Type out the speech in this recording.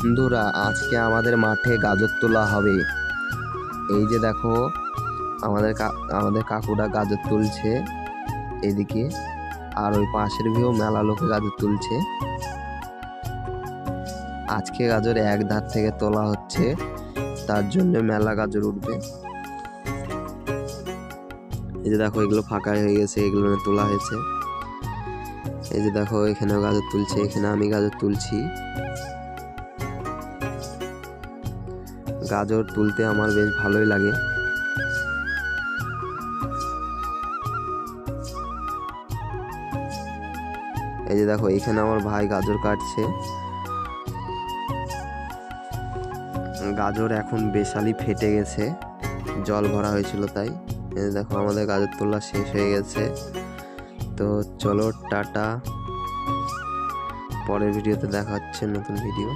বন্ধুরা, আজকে আমাদের মাঠে গাজর তোলা হবে। এই যে দেখো, আমাদের কাকুরা গাজর তুলছে এদিকে, আর ওই পাশের ভিউ মেলা লোকে গাজর তুলছে। আজকে গাজর এক ধার থেকে তোলা হচ্ছে, তার জন্য মেলা গাজর উঠবে। এই যে দেখো, এগুলো ফাঁকা হয়ে গেছে, এগুলো তোলা হয়েছে। এই যে দেখো, এখানেও গাজর তুলছে, এখানে আমি গাজর তুলছি। গাজর তুলতে আমার বেশ ভালোই লাগে। এই যে দেখো, এখানে আমার ভাই গাজর কাটছে। গাজর এখন বেশালি ফেটে গেছে, জল ভরা হয়েছিল তাই। এই যে দেখো, আমাদের গাজর তোলা শেষ হয়ে গেছে। তো চলো, টাটা। পরের ভিডিওতে দেখা হচ্ছে, নতুন ভিডিও।